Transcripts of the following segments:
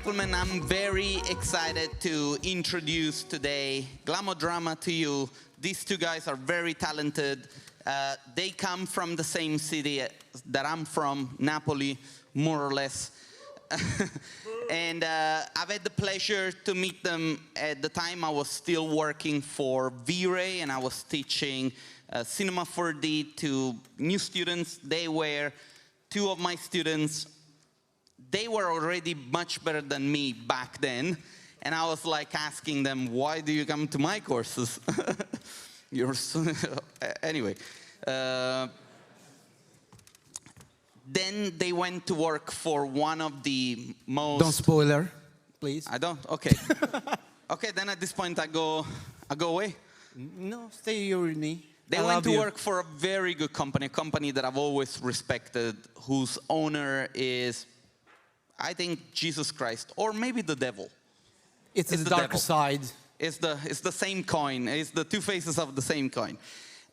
gentlemen, I'm very excited to introduce today Glamodrama to you. These two guys are very talented. They come from the same city that I'm from, Napoli, more or less. And I've had the pleasure to meet them at the time I was still working for V-Ray, and I was teaching Cinema 4D to new students. They were two of my students. They were already much better than me back then, and I was like asking them, why do you come to my courses? You're so anyway. Then they went to work for one of the most... Don't spoiler, please. I don't? Okay. Okay, then at this point I go away. No, stay your knee. They went to work for a very good company, a company that I've always respected, whose owner is, I think, Jesus Christ, or maybe the devil. It's the dark side. It's the same coin. It's the two faces of the same coin.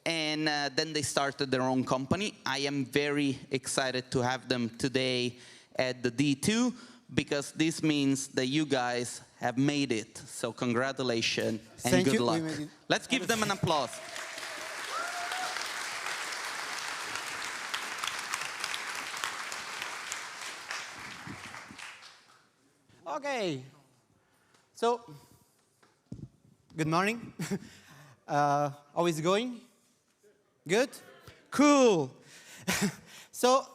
And then they started their own company. I am very excited to have them today at the D2, because this means that you guys have made it. So congratulations and good luck. Let's give them an applause. Okay. So, good morning. How is it going? Good? Cool. So,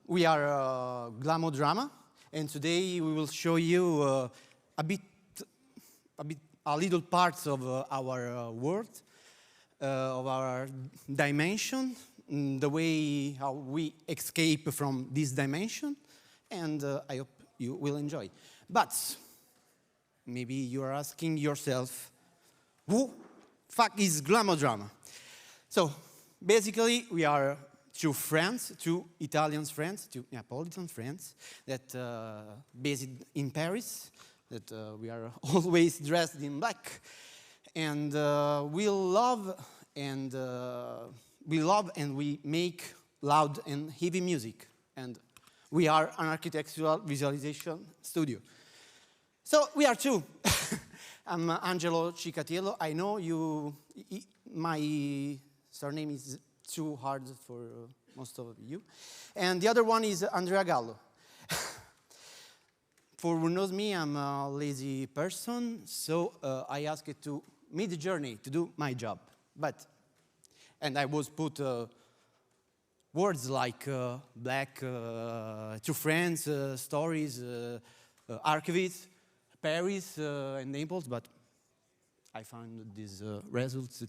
we are Glamodrama, and today we will show you a little parts of our world, of our dimension, the way how we escape from this dimension, and I hope you will enjoy. But maybe you are asking yourself, who fuck is Glamodrama? So basically, we are two friends, two Italian friends, two Neapolitan friends that based in Paris, that we are always dressed in black, and we love and we make loud and heavy music, and we are an architectural visualization studio. So we are two. I'm Angelo Cicatiello. I know you. My surname is too hard for most of you. And the other one is Andrea Gallo. For who knows me, I'm a lazy person, so I asked to mid-journey to do my job. And I was put words like black, two friends, stories, archivists, Paris, and Naples, but I found these results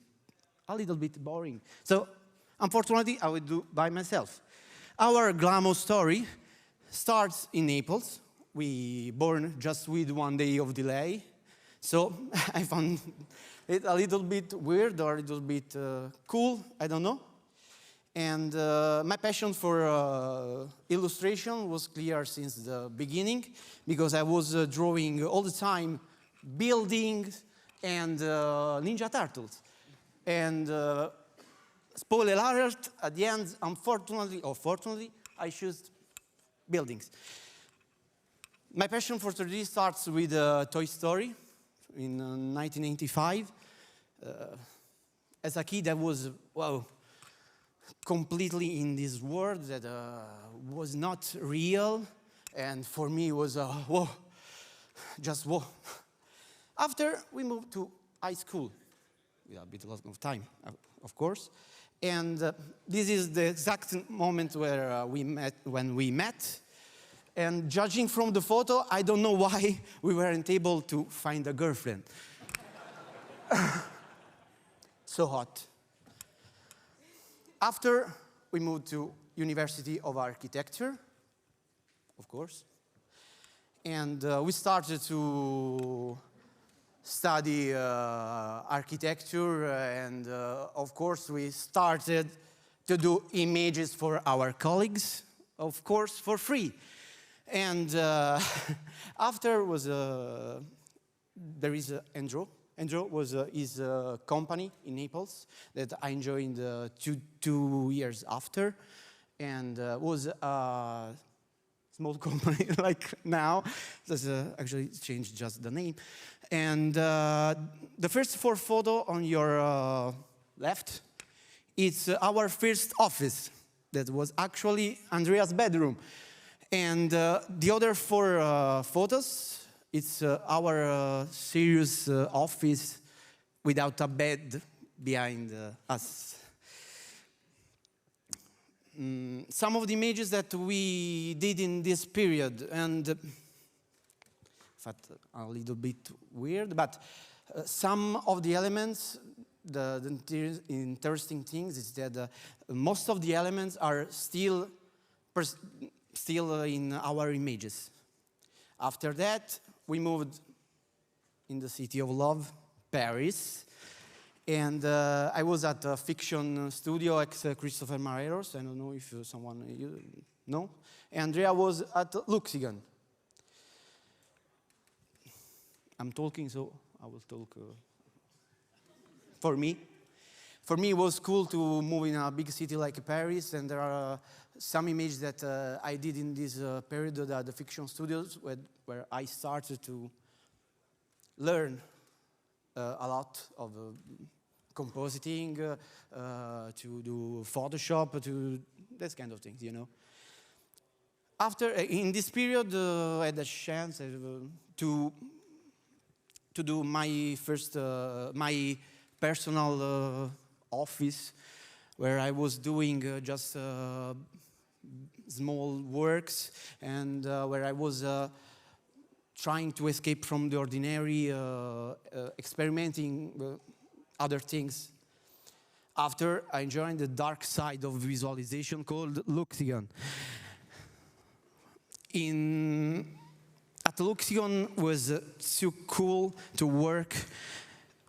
a little bit boring. So, unfortunately, I will do by myself. Our Glamo story starts in Naples. We born just with 1 day of delay. So, I found it a little bit weird or a little bit cool, I don't know. And my passion for illustration was clear since the beginning, because I was drawing all the time buildings and Ninja Turtles. And spoiler alert, at the end, unfortunately or fortunately, I chose buildings. My passion for 3D starts with Toy Story in 1985. As a kid, I was, wow, completely in this world that was not real, and for me it was whoa, just whoa. After we moved to high school, with a bit of time, of course, and this is the exact moment where when we met, and judging from the photo, I don't know why we weren't able to find a girlfriend. So hot. After, we moved to University of Architecture, of course, and we started to study architecture, and of course, we started to do images for our colleagues, of course, for free. And after was, there is Andrew. Andrew was his company in Naples that I joined 2 years after, and was a small company like now. That's actually changed just the name. And the first 4 photo on your left, it's our first office. That was actually Andrea's bedroom. And the other 4 photos, it's our serious office without a bed behind us. Some of the images that we did in this period, and in fact, a little bit weird, but some of the elements, the interesting things is that most of the elements are still in our images. After that, we moved in the city of love, Paris. And I was at a fiction studio ex Christopher Marreros. I don't know if someone you know. Andrea was at Luxigan. I'm talking, so I will talk. For me, it was cool to move in a big city like Paris, and there are some images that I did in this period at the fiction studios where I started to learn a lot of compositing, to do Photoshop, to this kind of things, you know. After, in this period, I had a chance to do my first, my personal office, where I was doing just small works, and where I was trying to escape from the ordinary, experimenting other things. After, I joined the dark side of visualization called Luxigan. At Luxigan was so cool to work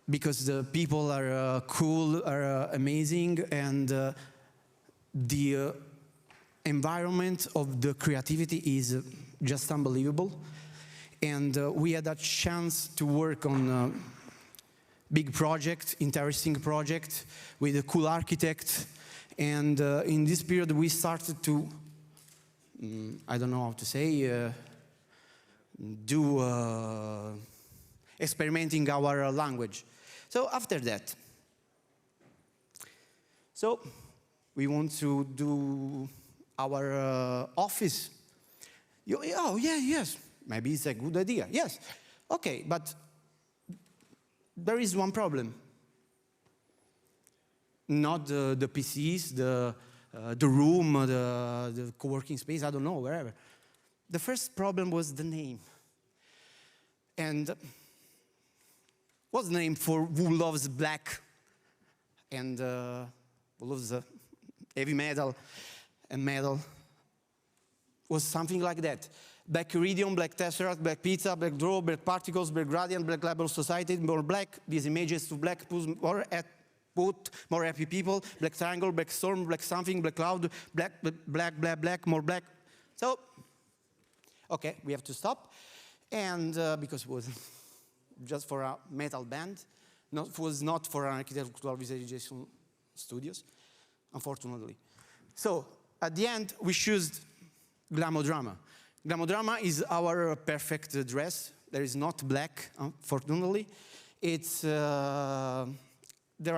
because the people are cool, are amazing, and the environment of the creativity is just unbelievable. And we had a chance to work on big project, interesting project, with a cool architect. And in this period, we started to, I don't know how to say, do experimenting our language. So after that, so we want to do our office. Oh, yeah, yes, maybe it's a good idea, yes. Okay, but there is one problem. Not the PCs, the room, the co-working space, I don't know, wherever. The first problem was the name. And what's the name for who loves black and who loves heavy metal and metal? Was something like that. Black Iridium, Black Tesseract, Black Pizza, Black Draw, Black Particles, Black Gradient, Black Label Society, more black, these images to black, put more happy people, Black Triangle, Black Storm, Black Something, Black Cloud, black, more black. So, okay, we have to stop. And because it was just for a metal band, it was not for an architectural visualization studios, unfortunately. So, at the end, we chose Glamodrama. Glamodrama is our perfect dress. There is not black, unfortunately. It's, there are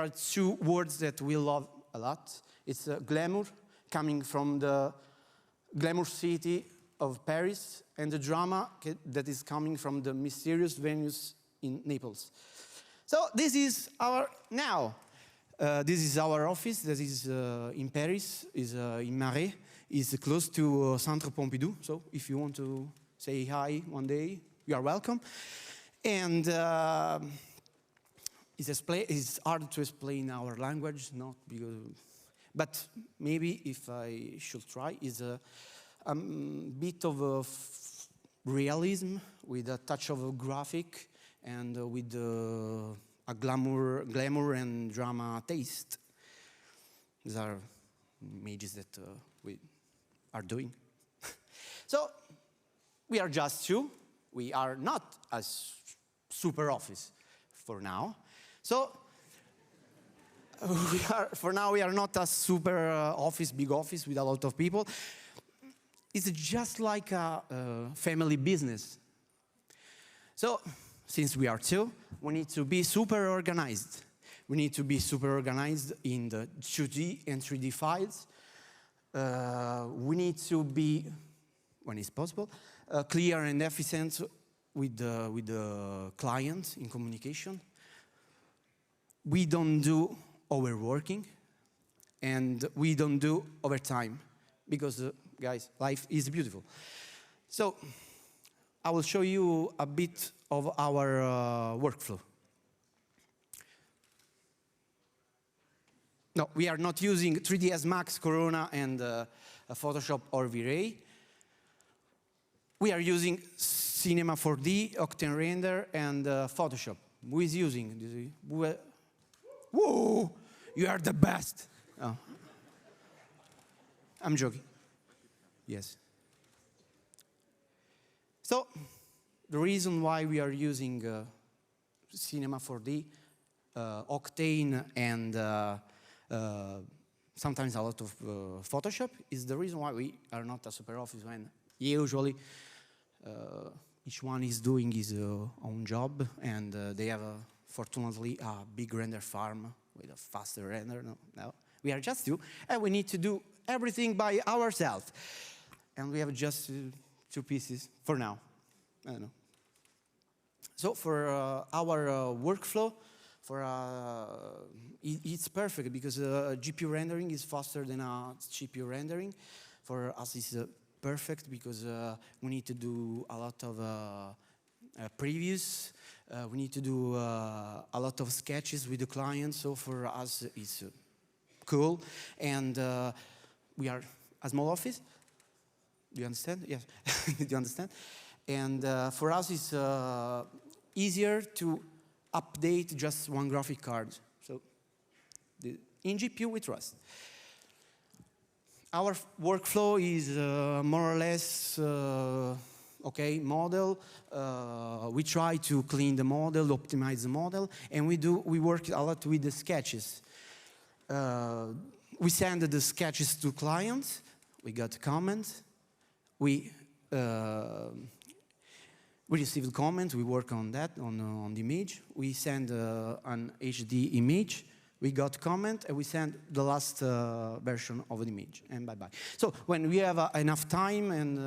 2 words that we love a lot. It's glamour, coming from the glamour city of Paris, and the drama that is coming from the mysterious Venus in Naples. So this is our, now, this is our office. That is in Paris, is in Marais. Is close to Centre Pompidou, so if you want to say hi one day, you are welcome. And it's hard to explain our language, not because, but maybe if I should try, is a bit of realism with a touch of a graphic and with a glamour and drama taste. These are images that we are doing. So, we are just 2. We are not a super office for now. So, for now we are not a super office, big office with a lot of people. it's just like a family business. So, since we are two, we need to be super organized. We need to be super organized in the 2D and 3D files. We need to be, when it's possible, clear and efficient with the client in communication. We don't do overworking, and we don't do overtime, because, guys, life is beautiful. So, I will show you a bit of our workflow. No, we are not using 3ds Max, Corona, and Photoshop or V-Ray. We are using Cinema 4D, Octane Render, and Photoshop. Who is using? Whoa, you are the best. Oh. I'm joking. Yes. So, the reason why we are using Cinema 4D, Octane, and sometimes a lot of Photoshop is the reason why we are not a super office, when usually each one is doing his own job, and they have, fortunately, a big render farm with a faster render. No, we are just two, and we need to do everything by ourselves. And we have just 2 pieces for now. I don't know. So for our workflow, it's perfect, because GPU rendering is faster than a CPU rendering. For us, it's perfect because we need to do a lot of previews. We need to do a lot of sketches with the client. So for us, it's cool. And we are a small office. Do you understand? Yes. Do you understand? And for us, it's easier to update just one graphic card. So in GPU, we trust. Our workflow is more or less okay, model. We try to clean the model, optimize the model, and we work a lot with the sketches. We send the sketches to clients. We got comments. We received comments. We work on that on the image. We send an HD image. We got comment, and we send the last version of the image, and bye-bye. So when we have enough time, and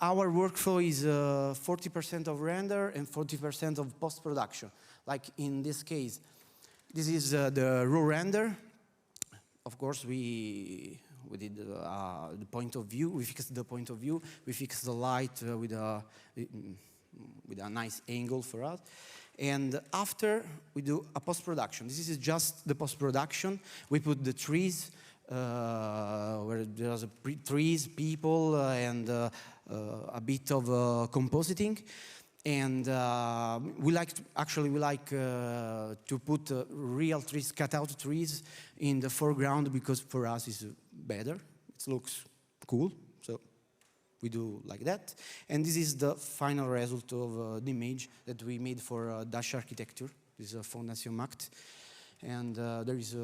our workflow is 40% of render and 40% of post-production. Like in this case, this is the raw render. Of course, we did the point of view. We fixed the point of view. We fixed the light with a nice angle for us. And after, we do a post-production. This is just the post-production. We put the trees, where there's trees, people, and a bit of compositing. And we like to put real trees, cut-out trees in the foreground, because for us it's better. It looks cool. So we do like that. And this is the final result of the image that we made for Dash Architecture. This is a Fondation Macht. And there is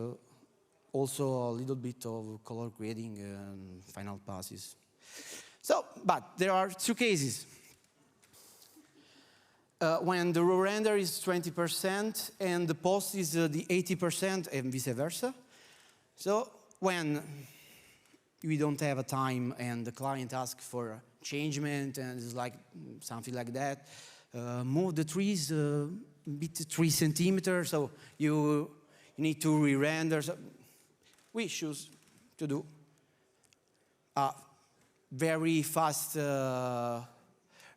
also a little bit of color grading and final passes. So, but there are 2 cases. When the raw render is 20% and the post is the 80% and vice versa. So when we don't have a time and the client asks for changement and it's like something like that, move the trees a bit 3 centimeters, so you need to re-render. So we choose to do a very fast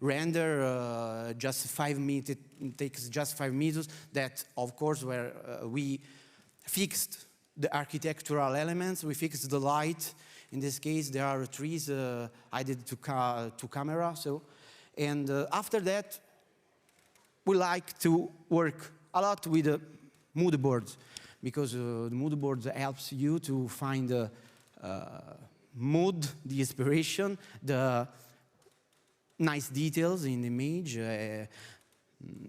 render, just 5 minutes. It takes just 5 minutes. That, of course, where we fixed the architectural elements, we fixed the light. In this case, there are trees I did to camera. So, and after that, we like to work a lot with the mood boards, because the mood board helps you to find the mood, the inspiration, the nice details in the image.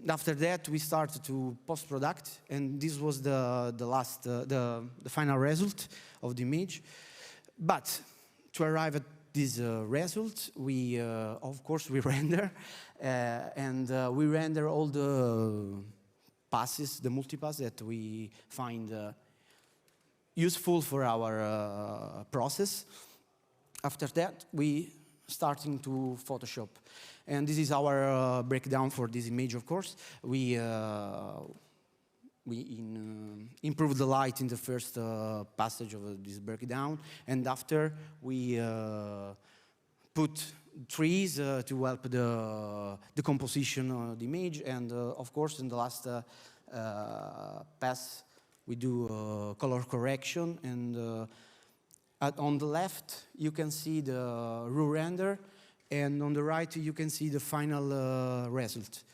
After that, we started to post-product, and this was the final result of the image. But to arrive at this result, we, of course, we render, and we render all the passes, the multipass that we find useful for our process. After that, we starting to Photoshop. And this is our breakdown for this image, of course. We improve the light in the first passage of this breakdown, and after we put trees to help the composition of the image, and of course in the last pass we do color correction, and on the left you can see the raw render, and on the right you can see the final result.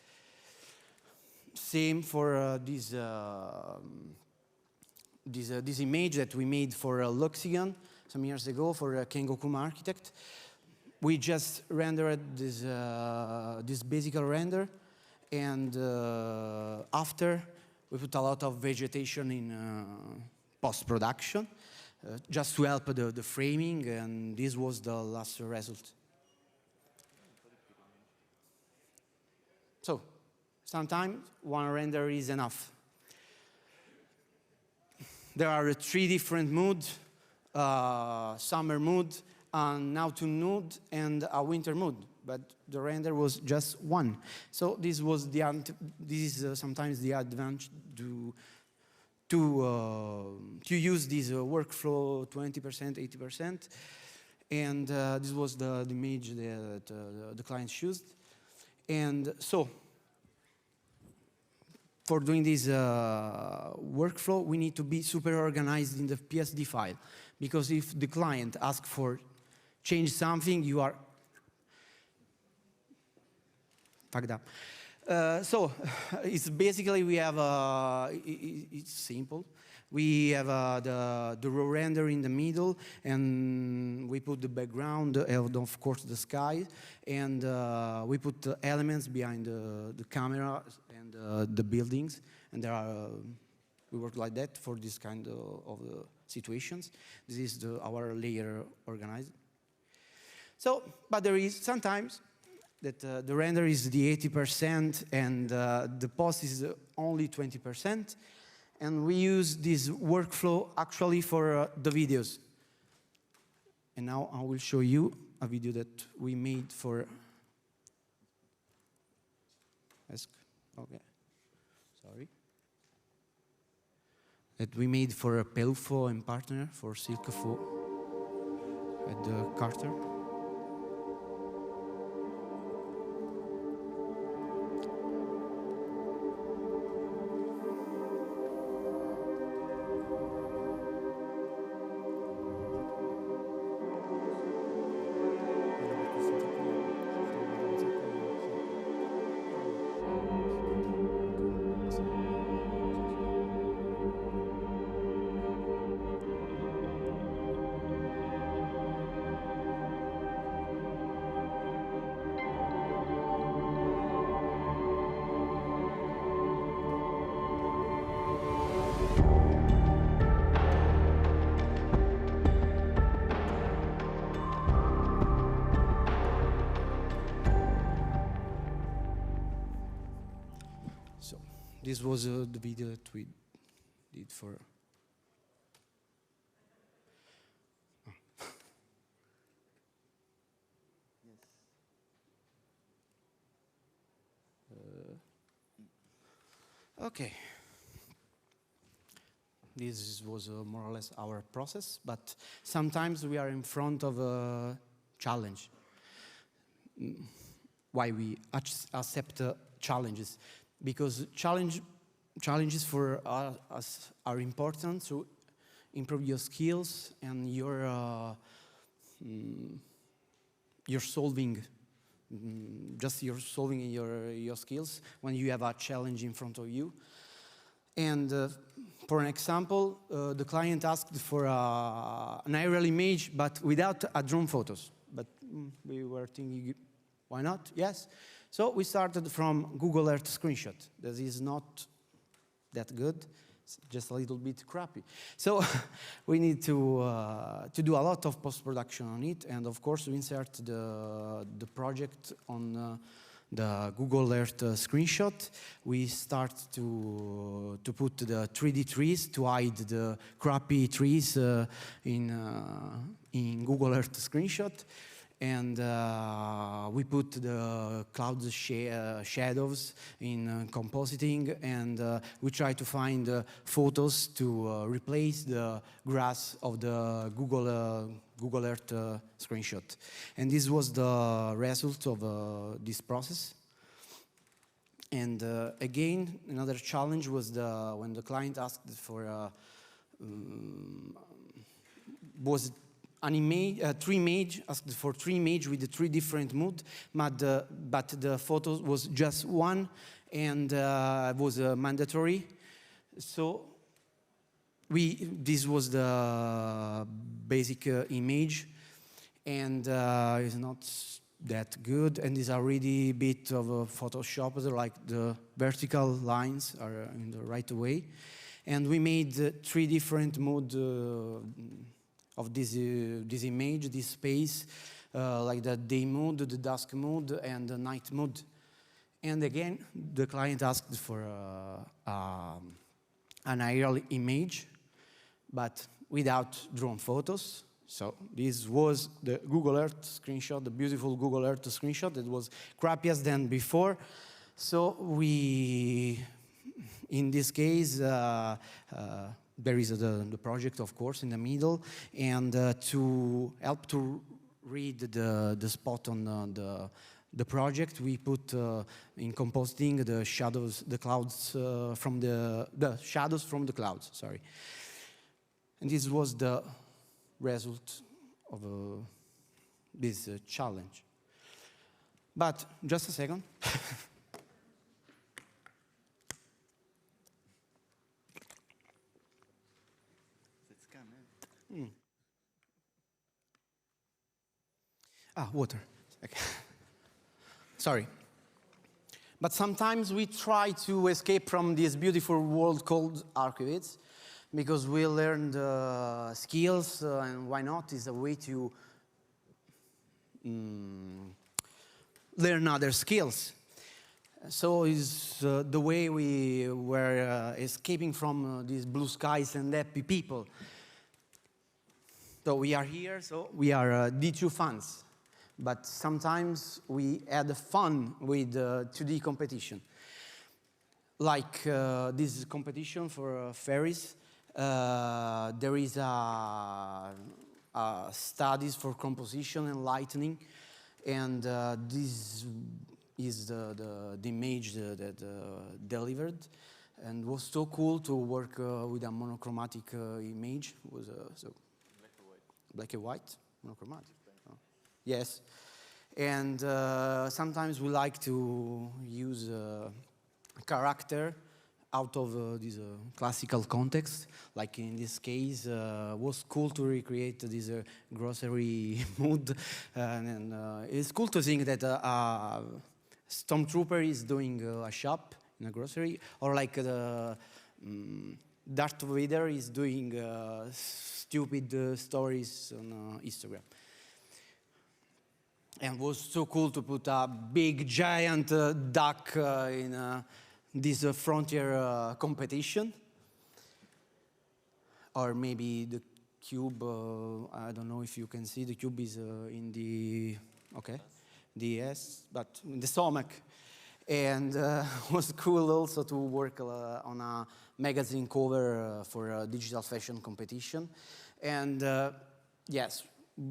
Same for this image that we made for Luxion some years ago for Kengo-kun Architect. We just rendered this basic render, and after we put a lot of vegetation in post-production just to help the framing, and this was the last result. So, sometimes one render is enough. There are 3 different moods, summer mood, an autumn mood, and a winter mood. But the render was just one. So this was this is sometimes the advantage to use this workflow 20%, 80%, and this was the image that the clients used. And so, for doing this workflow, we need to be super organized in the PSD file, because if the client asks for change something, you are fucked up. So it's basically we have it's simple. We have the raw render in the middle, and we put the background, of course, the sky, and we put the elements behind the camera and the buildings, and we work like that for this kind of situations. This is our layer organized. So, but there is sometimes that the render is the 80% and the post is only 20%. And we use this workflow actually for the videos. And now I will show you a video that we made for... Okay, sorry. That we made for Pelufo and partner for Silkefo at the Carter. This was the video that we did for... Okay. This was more or less our process, but sometimes we are in front of a challenge. Why we accept challenges? Because challenges for us are important to improve your skills and your solving, you're solving your skills when you have a challenge in front of you. And for an example, the client asked for an aerial image, but without a drone photos. But we were thinking, why not? Yes. So we started from Google Earth screenshot. That is not that good. It's just a little bit crappy. So we need to do a lot of post-production on it, and of course we insert the project on the Google Earth screenshot. We start to put the 3D trees to hide the crappy trees in Google Earth screenshot. And we put the cloud shadows in compositing, and we try to find photos to replace the grass of the Google Earth screenshot. And this was the result of this process. And again, another challenge was when the client asked for asked for 3 images with the 3 different moods, but the photo was just one, and was mandatory. So this was the basic image, and it's not that good, and is already a bit of a Photoshop, like the vertical lines are in the right way. And we made 3 different modes of this image, this space, like the day mood, the dusk mood, and the night mood. And again, the client asked for an aerial image, but without drone photos. So this was the Google Earth screenshot, the beautiful Google Earth screenshot. It was crappier than before. So in this case, there is the project, of course, in the middle, and to help to read the spot on the project, we put in compositing the shadows, the clouds from the shadows from the clouds. Sorry, and this was the result of this challenge. But just a second. Water. Okay. Sorry. But sometimes we try to escape from this beautiful world called archivids, because we learned skills, and why not? Is a way to learn other skills. So is the way we were escaping from these blue skies and happy people. So we are here, so we are D2 fans. But sometimes we had fun with 2D competition. Like this competition for ferries, there is studies for composition and lighting, and this is the image that delivered, and was so cool to work with a monochromatic image. It was so black and white, monochromatic. Yes, and sometimes we like to use a character out of this classical context. Like in this case, was cool to recreate this grocery mood, and it's cool to think that a stormtrooper is doing a shop in a grocery, or like the Darth Vader is doing stupid stories on Instagram. And it was so cool to put a big, giant duck in this frontier competition. Or maybe the cube, I don't know if you can see, the cube is in the, okay, the S, but in the stomach. And it was cool also to work on a magazine cover for a digital fashion competition. And yes,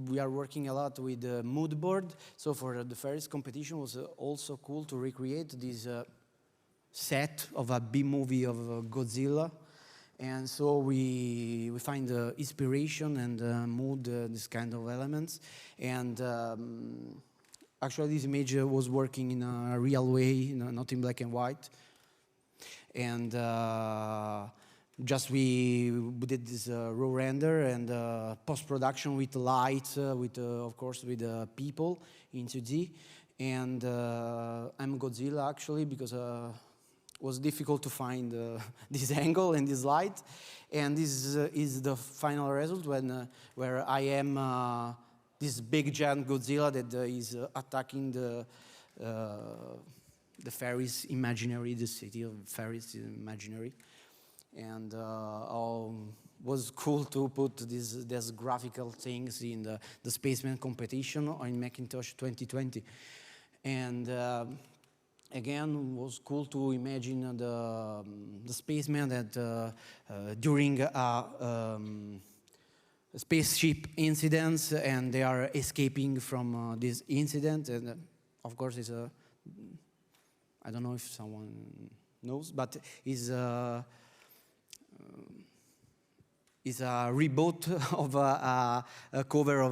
we are working a lot with the mood board. So for the first competition was also cool to recreate this set of a B-movie of Godzilla. And so we find inspiration and mood, this kind of elements. And actually this image was working in a real way, not in black and white. And just we did this raw render and post-production with lights, with of course with people in 2D. And I'm Godzilla actually, because was difficult to find this angle and this light. And this is the final result when, where I am this big giant Godzilla that is attacking the fairies imaginary, the city of fairies imaginary. And was cool to put these graphical things in the Spaceman competition in Macintosh 2020. And again, was cool to imagine the spaceman that during a spaceship incidents and they are escaping from this incident. And of course, it's a, I don't know if someone knows, but is a reboot of a cover of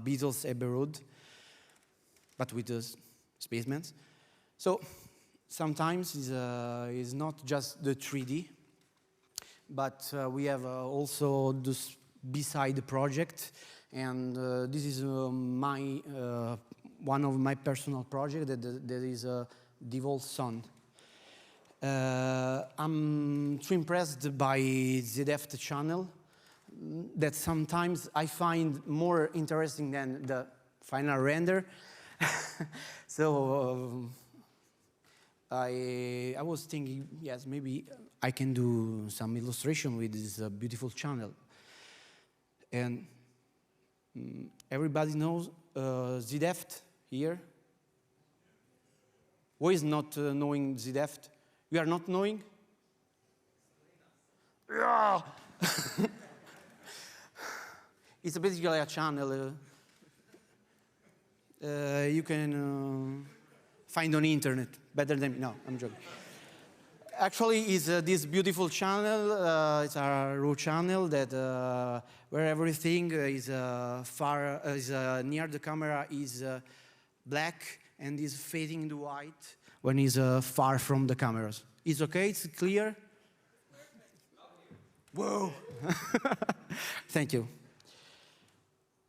Beatles' Abbey Road, but with the spacemen. So sometimes it's not just the 3D, but we have also this beside the project, and this is my one of my personal projects that is Devol's Son. I'm too impressed by the depth channel that sometimes I find more interesting than the final render. So I was thinking, yes, maybe I can do some illustration with this beautiful channel. And everybody knows ZDeft here. Who is not knowing ZDeft? You are not knowing? Yeah. It's basically a channel you can find on the internet better than me. No, I'm joking. Actually, it's this beautiful channel. It's a raw channel that where everything is near the camera is black and is fading to white when it's far from the cameras. It's okay? It's clear? Whoa! Thank you.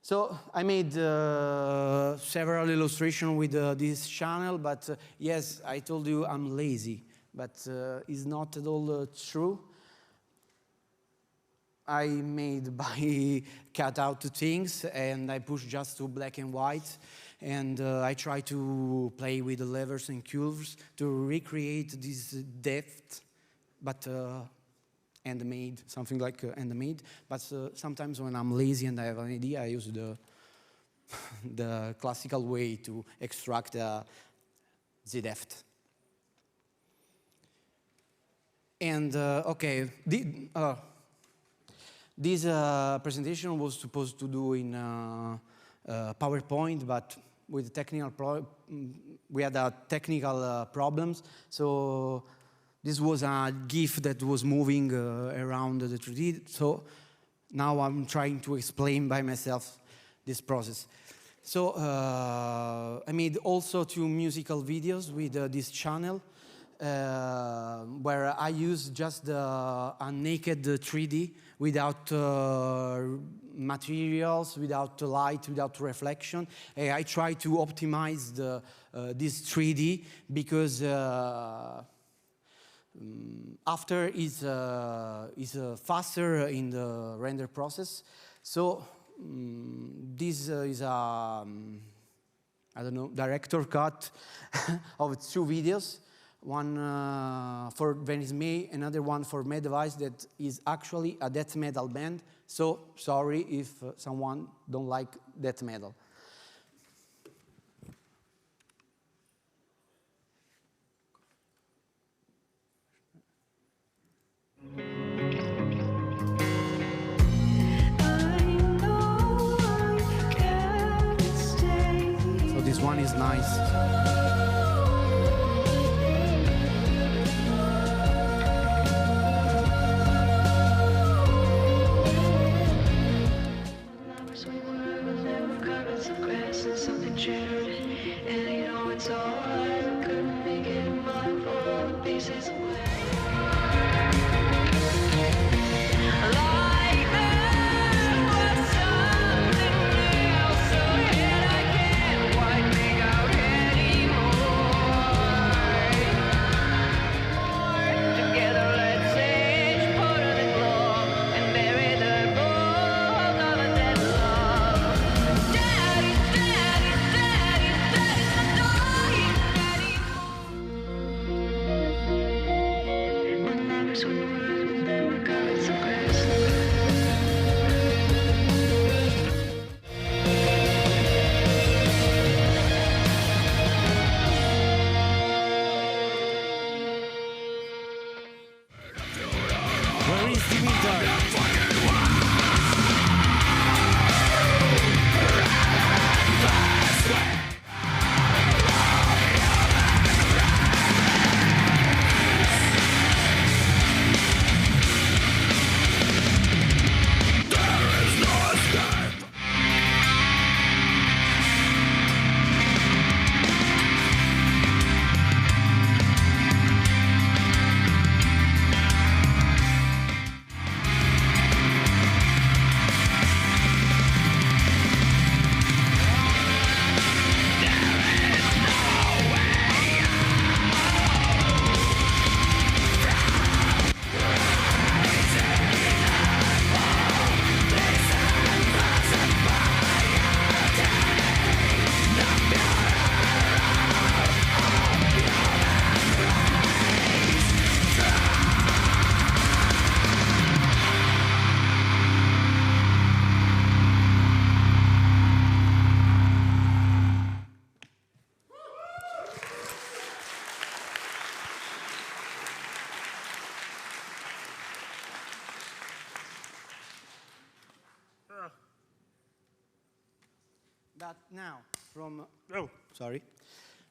So I made several illustrations with this channel, but yes, I told you I'm lazy, but it's not at all true. I made by cut out things and I push just to black and white, and I try to play with the levers and curves to recreate this depth, but handmade, something like handmade. But sometimes when I'm lazy and I have an idea, I use the classical way to extract the depth. And okay, this presentation was supposed to do in PowerPoint, but with technical we had technical problems. So this was a GIF that was moving around the 3D. So now I'm trying to explain by myself this process. So I made also 2 musical videos with this channel where I use just a naked 3D without materials, without light, without reflection. I try to optimize this 3D because after is faster in the render process. So this is a I don't know, director cut of 2 videos. One for Venice May, another one for Mad Device that is actually a death metal band. So sorry if someone don't like death metal. So this one is nice. to winter.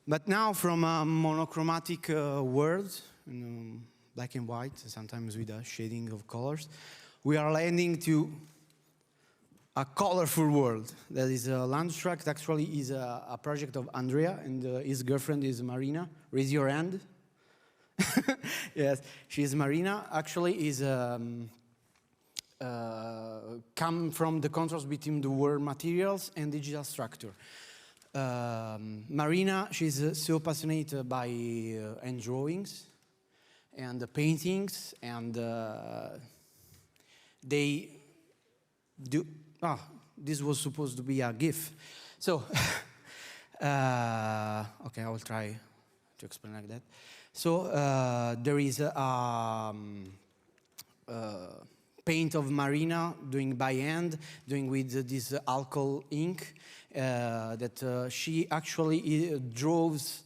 But now, from a monochromatic world, black and white, sometimes with a shading of colors, we are landing to a colorful world. That is Landstruct. Actually, is a project of Andrea, and his girlfriend is Marina. Raise your hand. Yes, she's Marina. Actually, is come from the contrast between the word materials and digital structure. Marina, she's so passionate by and drawings and the paintings, and they do. This was supposed to be a gift. So, okay, I will try to explain like that. So there is a paint of Marina doing by hand, doing with this alcohol ink that she actually draws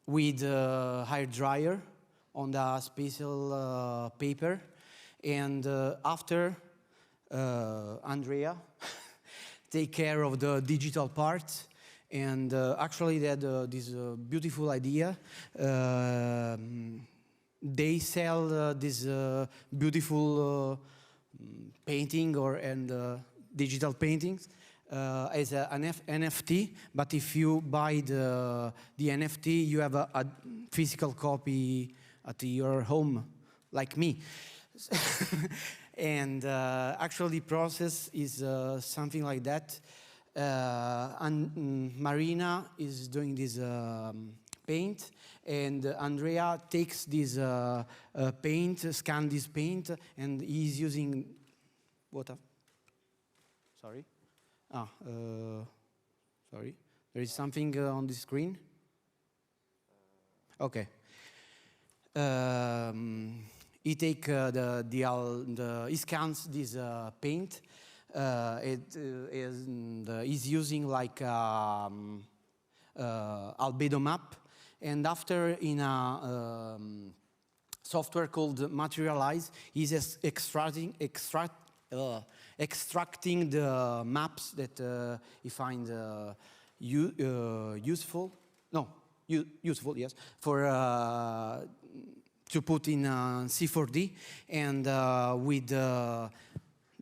with hair dryer on the special paper. And after Andrea take care of the digital part, and actually they had this beautiful idea. They sell this beautiful painting and digital paintings as an NFT, but if you buy the NFT, you have a physical copy at your home, like me. And actually, the process is something like that. And Marina is doing this paint, and Andrea takes this paint, scan this paint, and he's using what? Sorry. Sorry. There is something on the screen. Okay. He take he scans this paint. He's using like albedo map, and after in a software called Materialize, he's extracting the maps that he finds useful. No, useful, yes, for to put in C4D, and with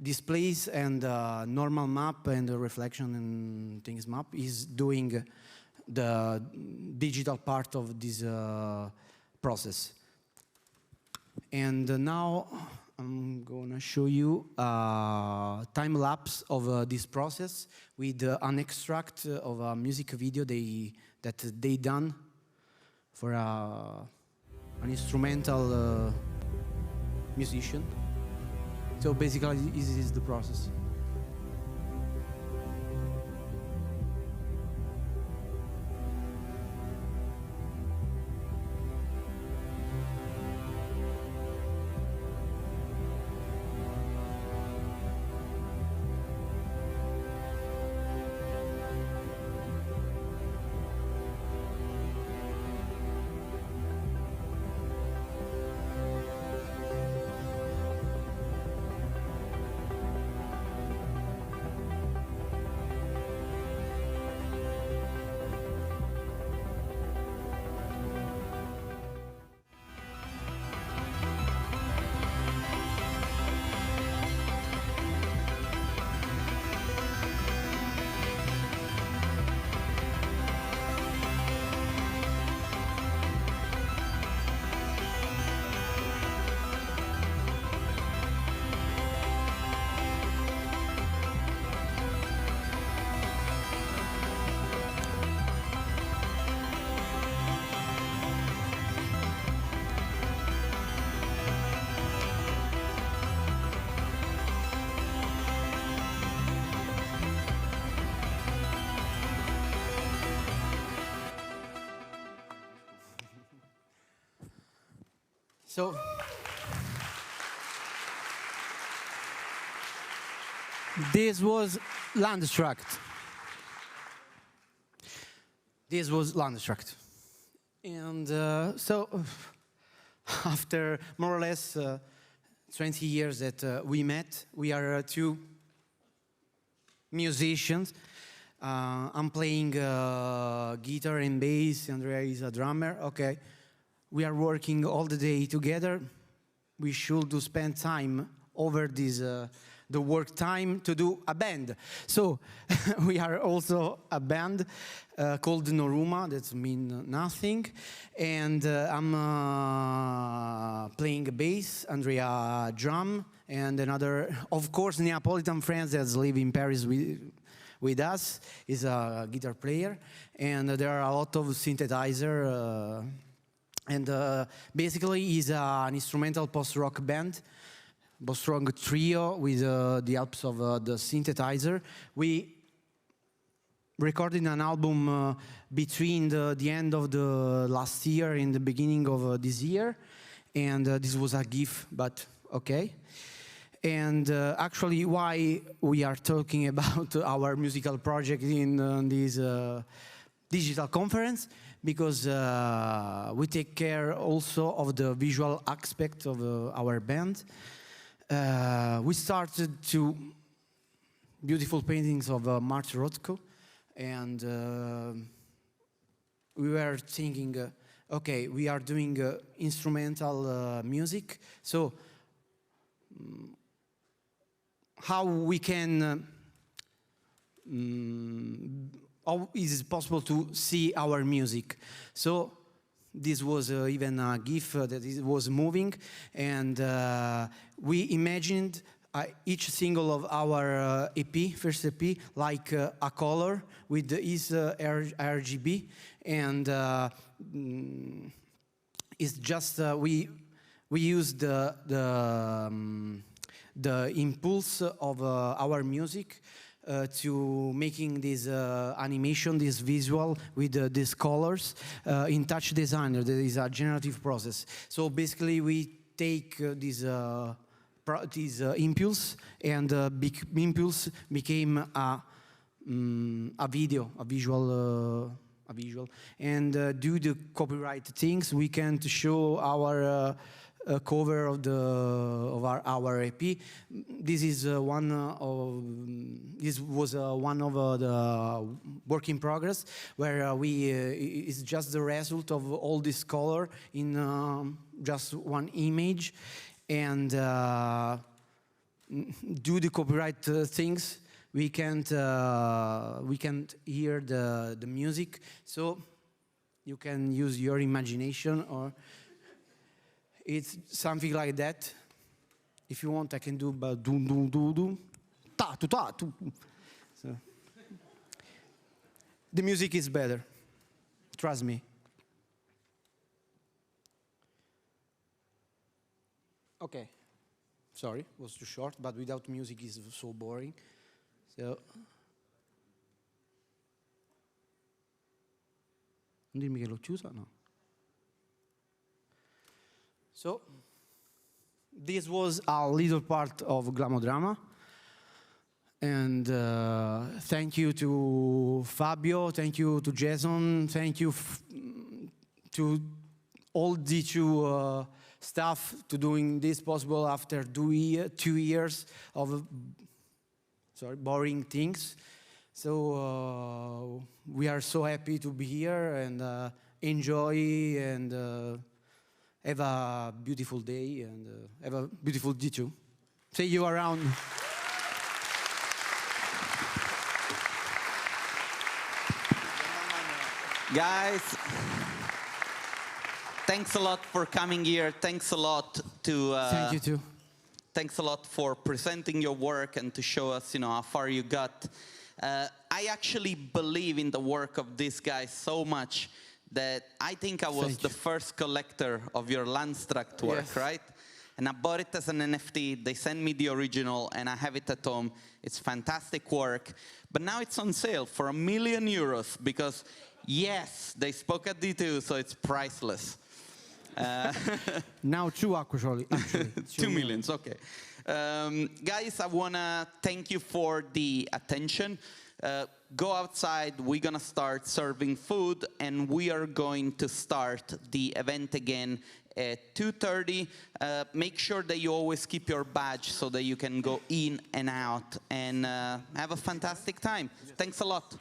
displays and normal map and reflection and things map is doing the digital part of this process. And now I'm gonna show you a time lapse of this process with an extract of a music video that they done for an instrumental musician. So basically, this is the process. So this was Landstruct. This was Landstruct. And so after more or less 20 years that we met, we are two musicians. I'm playing guitar and bass, Andrea is a drummer, okay. We are working all the day together. We should spend time over this, the work time to do a band. So we are also a band called Noruma, that means nothing. And I'm playing bass, Andrea drum, and another, of course, Neapolitan friends that live in Paris with us is a guitar player. And there are a lot of synthesizer. Basically, he's an instrumental post-rock band, post-rock trio with the help of the synthesizer. We recorded an album between the end of the last year and the beginning of this year, and this was a gift, but okay. And actually, why we are talking about our musical project in this digital conference? Because we take care also of the visual aspect of our band. We started to beautiful paintings of Mark Rothko, and we were thinking, okay, we are doing instrumental music, so how we can how is it possible to see our music? So this was even a GIF that it was moving, and we imagined each single of our EP, first EP, like a color with its RGB, and it's just we use the impulse of our music to making this animation, this visual with these colors in Touch Designer. There is a generative process. So basically, we take this impulse, and impulse became a video, a visual. And due to copyright things, we can't show our cover of our EP. This is one was one of the work in progress, where it's just the result of all this color in just one image, and due to copyright things, we can't hear the music, so you can use your imagination, or it's something like that. If you want, I can do ba doom doom doom doom ta tu ta tu. So the music is better, trust me. Okay, sorry, it was too short, but without music is so boring. So non dirmi che l'ho chiusa, no. So, this was a little part of Glamodrama, and thank you to Fabio, thank you to Jason, thank you to all the two staff to doing this possible after 2 years of boring things. So we are so happy to be here and enjoy and have a beautiful day and have a beautiful D2. See you around. Guys, thanks a lot for coming here. Thanks a lot to... Thank you too. Thanks a lot for presenting your work and to show us, how far you got. I actually believe in the work of these guys so much that I think I was the first collector of your Landstruct work, yes. Right? And I bought it as an NFT. They sent me the original, and I have it at home. It's fantastic work. But now it's on sale for €1 million because, yes, they spoke at D2, so it's priceless. Now 2 actually. 2 millions, okay. Guys, I want to thank you for the attention. Go outside, we're going to start serving food, and we are going to start the event again at 2:30. Make sure that you always keep your badge so that you can go in and out and have a fantastic time. Thanks a lot.